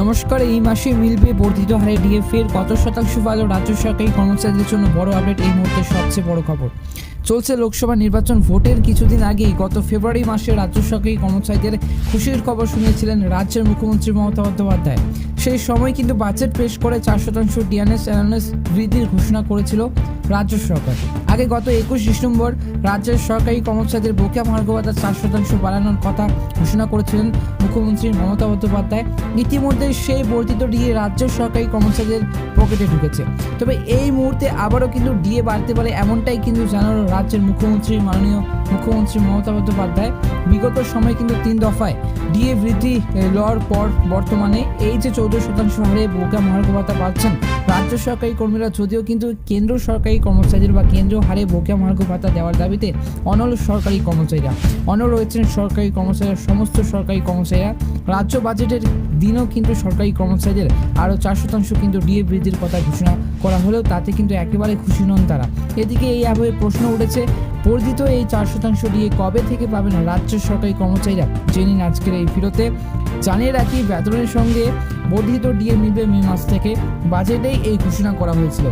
নমস্কার। এই মাসে মিলবে বর্ধিত হারে ডিএ ফের কত শতাংশ পালো রাজ্য সরকারি কর্মচারীদের জন্য বড় আপডেট। এই মুহূর্তে সবচেয়ে বড় খবর। চলছে লোকসভা নির্বাচন, ভোটের কিছুদিন আগেই গত ফেব্রুয়ারি মাসে রাজ্য সরকারি কর্মচারীদের খুশির খবর শুনিয়েছিলেন রাজ্যের মুখ্যমন্ত্রী মমতা বন্দ্যোপাধ্যায়। সেই সময় কিন্তু বাজেট পেশ করে 4% ডিএনএস অ্যালাউন্স বৃদ্ধির ঘোষণা করেছিল রাজ্য সরকার। আগে গত 21 ডিসেম্বর রাজ্যের সরকারি কর্মচারীদের বকেয়া মহার্ঘ ভাতা 4% বাড়ানোর কথা ঘোষণা করেছিলেন মুখ্যমন্ত্রী মমতা বন্দ্যোপাধ্যায়। ইতিমধ্যে সেই বর্ধিত ডিএ রাজ্য সরকারি কর্মচারীদের পকেটে ঢুকেছে। তবে এই মুহূর্তে আবারও কিন্তু ডিএ বাড়তে পারে, এমনটাই কিন্তু জানালো রাজ্যের মাননীয় মুখ্যমন্ত্রী মমতা বন্দ্যোপাধ্যায়। বিগত সময়ে কিন্তু 3 দফায় ডিএ বৃদ্ধি লওয়ার পর বর্তমানে এই যে 14% হারে বকেয়া মহার্ঘ ভাতা পাচ্ছেন রাজ্য সরকারি কর্মীরা, যদিও কিন্তু কেন্দ্র সরকারি কর্মচারীদের বা কেন্দ্রীয় হারে বকেয়া মহার্ঘ ভাতা দেওয়ার দাবিতে অনল সরকারি কর্মচারীরা অনল রয়েছেন। সরকারি কর্মচারীরা, সমস্ত সরকারি কর্মচারীরা রাজ্য বাজেটের দিনও কিন্তু সরকারি কর্মচারীদের আরও 4% কিন্তু ডিএ বৃদ্ধির কথা ঘোষণা করা হলেও তাতে কিন্তু একেবারে খুশি নন তারা। এদিকে এই আবহে প্রশ্ন উঠেছে, বর্ধিত এই 4% ডিএ কবে থেকে পাবেন রাজ্য সরকারি কর্মচারীরা? জেনে নিন আজকের এই ভিডিওতে। জানিয়ে রাখি, বেতনের সঙ্গে বর্ধিত ডিএ মিলবে মে মাস থেকে। বাজেটেই এই ঘোষণা করা হয়েছিল।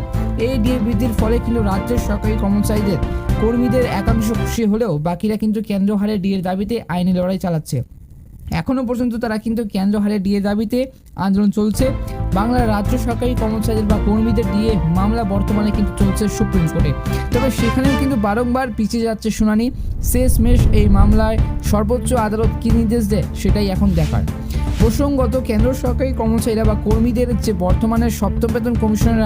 এই ডিএ বৃদ্ধির ফলে কিন্তু রাজ্যের সরকারি কর্মীদের একাংশ খুশি হলেও বাকিরা কিন্তু কেন্দ্র হারে ডিএর দাবিতে আইনি লড়াই চালাচ্ছে। এখনও পর্যন্ত তারা কিন্তু কেন্দ্র হারে ডিএ দাবিতে আন্দোলন চলছে। বাংলার রাজ্য সরকারি কর্মচারীদের বা কর্মীদের ডিএ মামলা বর্তমানে কিন্তু চলছে সুপ্রিম কোর্টে। তবে সেখানেও কিন্তু বারংবার পিছিয়ে যাচ্ছে শুনানি। শেষমেশ এই মামলায় সর্বোচ্চ আদালত কী নির্দেশ দেয় সেটাই এখন দেখার। প্রসঙ্গত, কেন্দ্র সরকারি কর্মচারীরা বা কর্মীদের যে বর্তমানে সপ্তম বেতন কমিশনের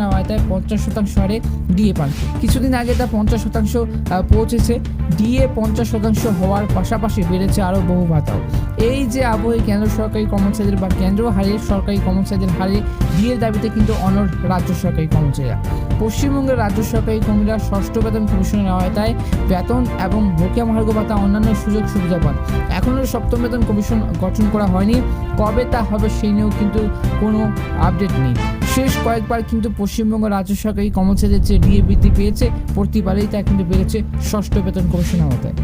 আওতায় 50% হারে ডিএ পান। কিছুদিন আগে তা 50% পৌঁছেছে। ডিএ 50% হওয়ার পাশাপাশি বেড়েছে আরও বহু ভাতাও। এই যে আবহে কেন্দ্র সরকারি কর্মচারীদের বা কেন্দ্র হারে সরকারি কর্মচারীদের হারে ডিএর দাবিতে কিন্তু অনড় রাজ্য সরকারি কর্মচারীরা। পশ্চিমবঙ্গের রাজ্য সরকারি কর্মীরা ষষ্ঠ বেতন কমিশনের আওতায় বেতন এবং বকেয়া মহার্ঘ ভাতা অন্যান্য সুযোগ সুবিধা পান। এখনও সপ্তম বেতন কমিশন গঠন করা হয়নি। কবে তা হবে সেই নিয়েও কিন্তু কোনো আপডেট নেই। শেষ কয়েকবার কিন্তু পশ্চিমবঙ্গ রাজ্য সরকারি কর্মচারীদের যে ডিএ বৃদ্ধি পেয়েছে, প্রতিবারেই তা কিন্তু বেড়েছে ষষ্ঠ বেতন কমিশনের আওতায়।